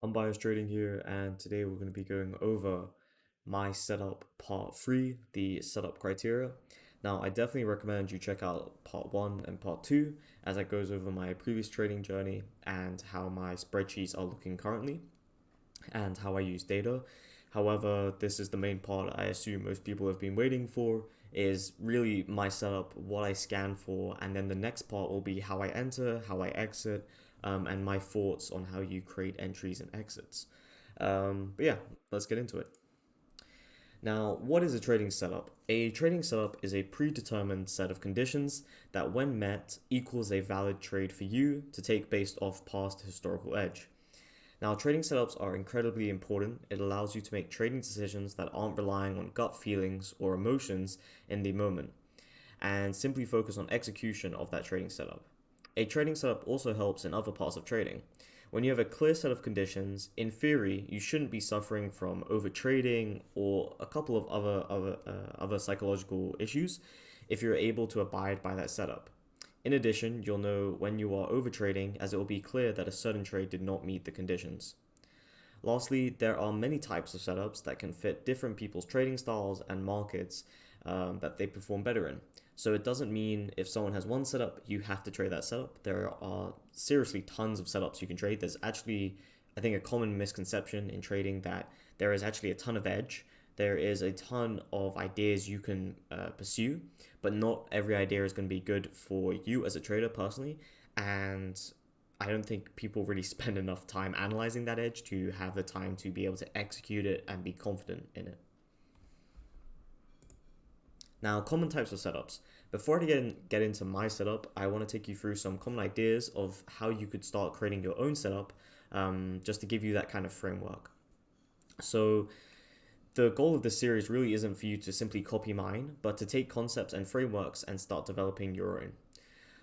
Unbiased Trading here, and today we're going to be going over my setup part 3, the setup criteria. Now, I definitely recommend you check out part 1 and part 2 as it goes over my previous trading journey and how my spreadsheets are looking currently and how I use data. However, this is the main part I assume most people have been waiting for is really my setup, what I scan for, and then the next part will be how I enter, how I exit, and my thoughts on how you create entries and exits. But yeah, let's get into it. Now, what is a trading setup? A trading setup is a predetermined set of conditions that, when met, equals a valid trade for you to take based off past historical edge. Now, trading setups are incredibly important. It allows you to make trading decisions that aren't relying on gut feelings or emotions in the moment and simply focus on execution of that trading setup. A trading setup also helps in other parts of trading. When you have a clear set of conditions, in theory, you shouldn't be suffering from overtrading or a couple of other psychological issues if you're able to abide by that setup. In addition, you'll know when you are overtrading, as it will be clear that a certain trade did not meet the conditions. Lastly, there are many types of setups that can fit different people's trading styles and markets that they perform better in. So it doesn't mean if someone has one setup, you have to trade that setup. There are seriously tons of setups you can trade. There's actually, I think, a common misconception in trading that there is actually a ton of edge. There is a ton of ideas you can pursue, but not every idea is going to be good for you as a trader personally. And I don't think people really spend enough time analyzing that edge to have the time to be able to execute it and be confident in it. Now, common types of setups. Before I get into my setup, I want to take you through some common ideas of how you could start creating your own setup, just to give you that kind of framework. So, the goal of this series really isn't for you to simply copy mine, but to take concepts and frameworks and start developing your own.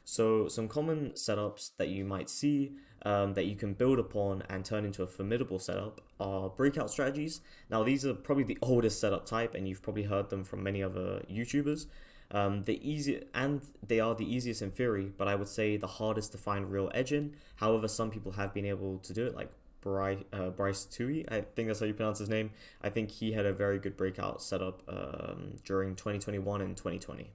So, some common setups that you might see that you can build upon and turn into a formidable setup are breakout strategies. Now, these are probably the oldest setup type, and you've probably heard them from many other YouTubers. They are the easiest in theory, but I would say the hardest to find real edge in. However, some people have been able to do it, like Bryce Tui, I think that's how you pronounce his name. I think he had a very good breakout setup during 2021 and 2020.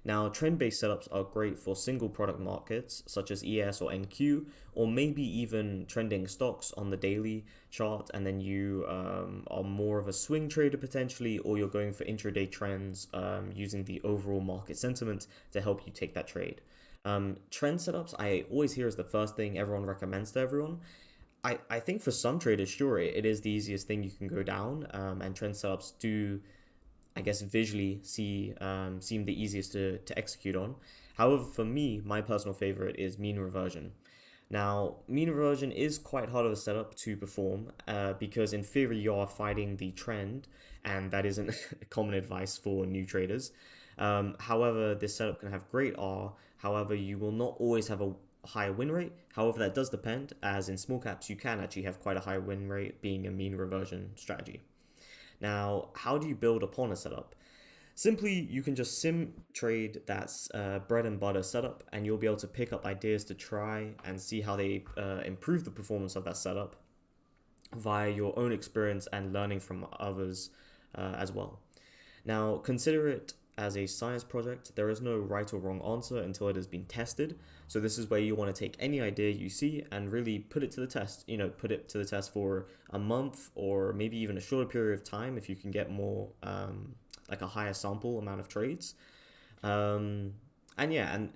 Now, trend based setups are great for single product markets such as ES or NQ, or maybe even trending stocks on the daily chart, and then you are more of a swing trader potentially, or you're going for intraday trends using the overall market sentiment to help you take that trade. Trend setups, I always hear is the first thing everyone recommends to everyone. I think for some traders, sure, it is the easiest thing you can go down, and trend setups do, I guess, visually seem the easiest to execute on. However, for me, my personal favorite is mean reversion. Now, mean reversion is quite hard of a setup to perform because, in theory, you are fighting the trend, and that isn't common advice for new traders. However, this setup can have great R. However, you will not always have a high win rate. However, that does depend, as in small caps, you can actually have quite a high win rate being a mean reversion strategy. Now, how do you build upon a setup? Simply, you can just sim trade that bread and butter setup, and you'll be able to pick up ideas to try and see how they improve the performance of that setup via your own experience and learning from others as well. Now, consider it as a science project. There is no right or wrong answer until it has been tested. So this is where you want to take any idea you see and really put it to the test. Put it to the test for a month or maybe even a shorter period of time if you can get more, like a higher sample amount of trades. And yeah, and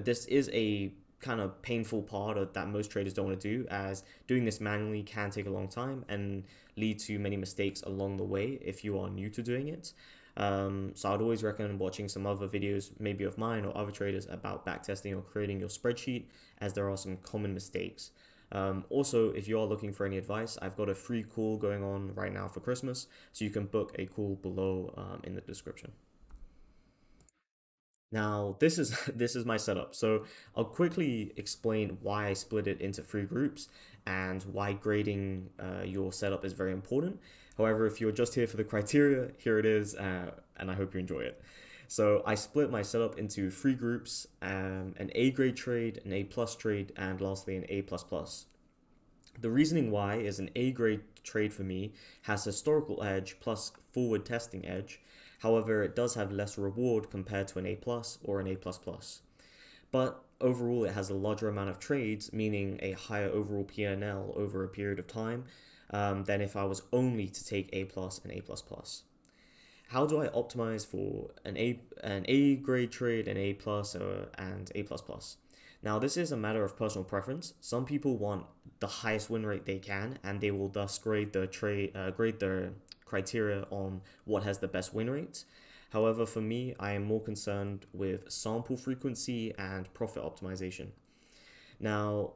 this is a kind of painful part of that most traders don't want to do, as doing this manually can take a long time and lead to many mistakes along the way if you are new to doing it. So I'd always recommend watching some other videos, maybe of mine or other traders, about backtesting or creating your spreadsheet, as there are some common mistakes. Also, if you are looking for any advice, I've got a free call going on right now for Christmas, so you can book a call below in the description. Now, this is this is my setup. So I'll quickly explain why I split it into three groups and why grading your setup is very important. However, if you're just here for the criteria, here it is, and I hope you enjoy it. So I split my setup into three groups: an A grade trade, an A plus trade, and lastly an A plus plus. The reasoning why is an A grade trade for me has historical edge plus forward testing edge. However, it does have less reward compared to an A plus or an A plus plus. But overall, it has a larger amount of trades, meaning a higher overall PNL over a period of time than if I was only to take A plus and A plus plus. How do I optimize for an A grade trade, an A plus, and A plus plus? Now, this is a matter of personal preference. Some people want the highest win rate they can, and they will thus grade their criteria on what has the best win rate. However, for me, I am more concerned with sample frequency and profit optimization. Now,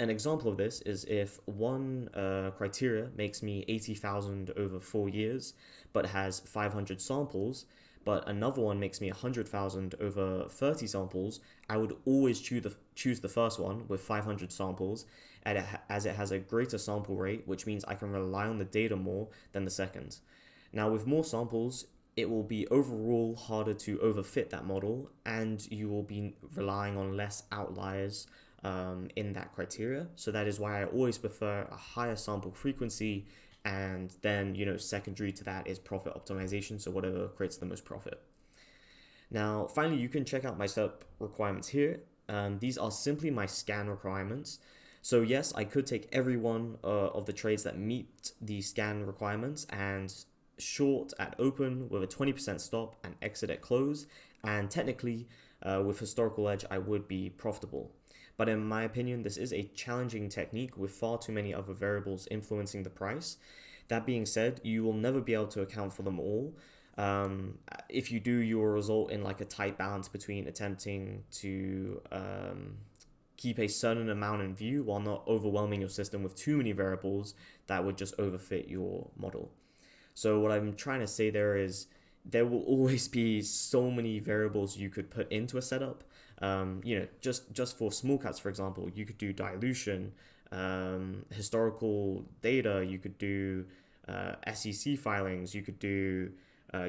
an example of this is if one criteria makes me 80,000 over 4 years, but has 500 samples, but another one makes me 100,000 over 30 samples, I would always choose the first one with 500 samples, as it has a greater sample rate, which means I can rely on the data more than the second. Now, with more samples, it will be overall harder to overfit that model, and you will be relying on less outliers in that criteria. So that is why I always prefer a higher sample frequency, and then secondary to that is profit optimization. So whatever creates the most profit. Now, finally, you can check out my setup requirements here. These are simply my scan requirements. So yes, I could take every one of the trades that meet the scan requirements and short at open with a 20% stop and exit at close, and technically with historical edge I would be profitable. But in my opinion, this is a challenging technique with far too many other variables influencing the price. That being said, you will never be able to account for them all. If you do, you will result in like a tight balance between attempting to keep a certain amount in view while not overwhelming your system with too many variables that would just overfit your model. So what I'm trying to say there is there will always be so many variables you could put into a setup. Just for small caps, for example, you could do dilution, historical data, you could do SEC filings, you could do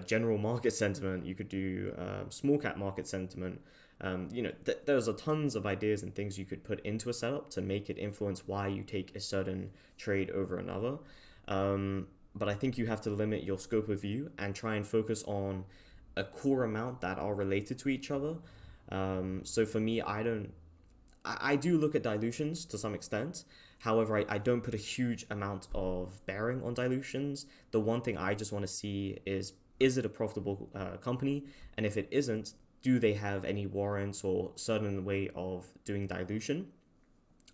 general market sentiment, you could do small cap market sentiment. There's a tons of ideas and things you could put into a setup to make it influence why you take a certain trade over another. But I think you have to limit your scope of view and try and focus on a core amount that are related to each other. So for me, I do look at dilutions to some extent. However, I don't put a huge amount of bearing on dilutions. The one thing I just want to see is it a profitable company? And if it isn't, do they have any warrants or certain way of doing dilution?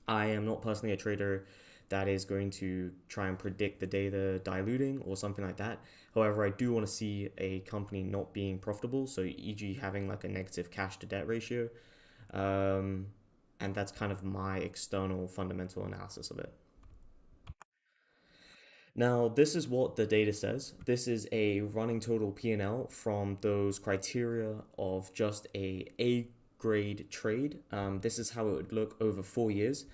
I am not personally a trader that is going to try and predict the data diluting or something like that. However, I do want to see a company not being profitable, so e.g. having like a negative cash to debt ratio. And that's kind of my external fundamental analysis of it. Now, this is what the data says. This is a running total P&L from those criteria of just a grade trade. This is how it would look over 4 years.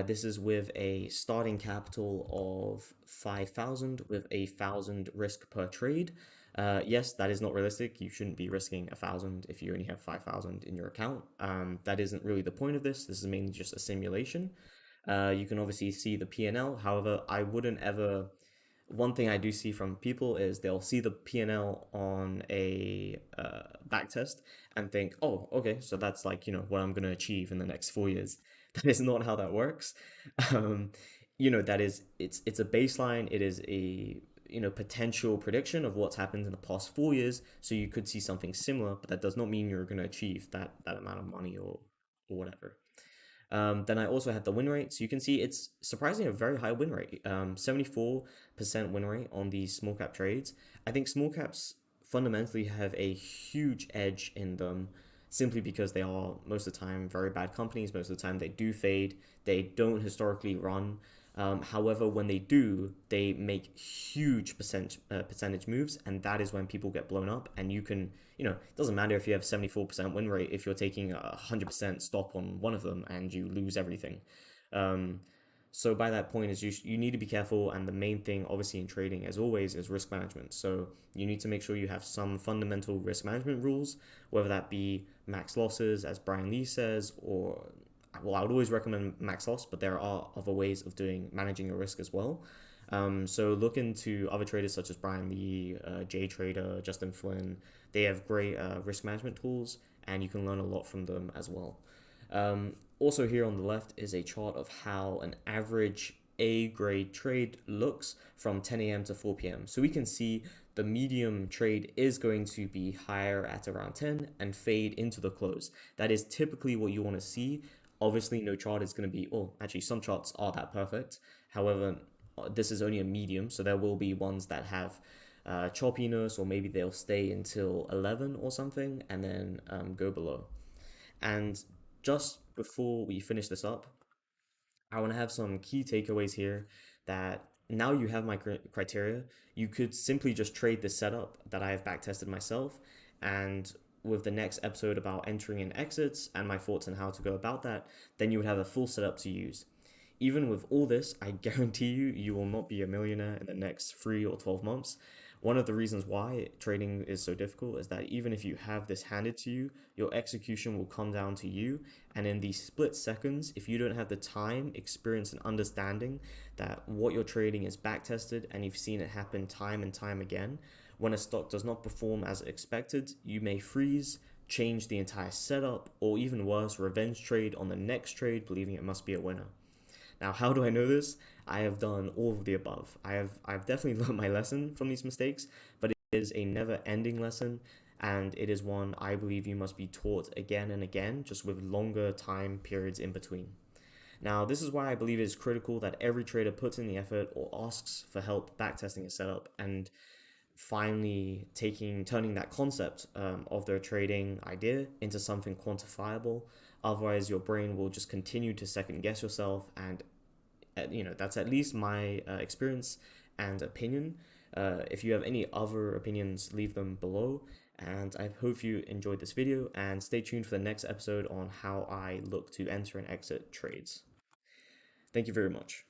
This is with a starting capital of 5,000 with 1,000 risk per trade. Yes, that is not realistic. You shouldn't be risking 1,000 if you only have 5,000 in your account. That isn't really the point of this. This is mainly just a simulation. You can obviously see the P&L. However, I wouldn't ever. One thing I do see from people is they'll see the P&L on a back test and think, oh, okay, so that's like, what I'm going to achieve in the next 4 years. That is not how that works. That is, it's a baseline. It is a, potential prediction of what's happened in the past 4 years. So you could see something similar, but that does not mean you're going to achieve that amount of money or whatever. Then I also had the win rate. So you can see it's surprisingly a very high win rate, 74% win rate on these small cap trades. I think small caps fundamentally have a huge edge in them simply because they are most of the time very bad companies. Most of the time they do fade. They don't historically run. However, when they do, they make huge percentage moves, and that is when people get blown up. And you can, it doesn't matter if you have 74% win rate if you're taking 100% stop on one of them and you lose everything. So by that point is you need to be careful, and the main thing obviously in trading as always is risk management. So you need to make sure you have some fundamental risk management rules, whether that be max losses as Brian Lee says, or well, I would always recommend max loss, but there are other ways of doing managing your risk as well. So look into other traders such as Brian Lee, Jay Trader, Justin Flynn. They have great risk management tools, and you can learn a lot from them as well. Also, here on the left is a chart of how an average A grade trade looks from 10 a.m. to 4 p.m. So we can see the medium trade is going to be higher at around 10 and fade into the close. That is typically what you want to see. Obviously, no chart is going to be, oh, actually, some charts are that perfect. However, this is only a medium, so there will be ones that have choppiness, or maybe they'll stay until 11 or something and then go below. And just before we finish this up, I want to have some key takeaways here that now you have my criteria. You could simply just trade this setup that I have backtested myself. And with the next episode about entering and exits and my thoughts on how to go about that, then you would have a full setup to use. Even with all this, I guarantee you, you will not be a millionaire in the next 3 or 12 months. One of the reasons why trading is so difficult is that even if you have this handed to you, your execution will come down to you. And in these split seconds, if you don't have the time, experience, and understanding that what you're trading is back tested and you've seen it happen time and time again, when a stock does not perform as expected, you may freeze, change the entire setup, or even worse, revenge trade on the next trade, believing it must be a winner. Now, how do I know this? I have done all of the above. I've definitely learned my lesson from these mistakes, but it is a never-ending lesson, and it is one I believe you must be taught again and again, just with longer time periods in between. Now, this is why I believe it is critical that every trader puts in the effort or asks for help backtesting a setup and finally turning that concept of their trading idea into something quantifiable. Otherwise, your brain will just continue to second guess yourself, and that's at least my experience and opinion. If you have any other opinions, leave them below. And I hope you enjoyed this video, and stay tuned for the next episode on how I look to enter and exit trades. Thank you very much.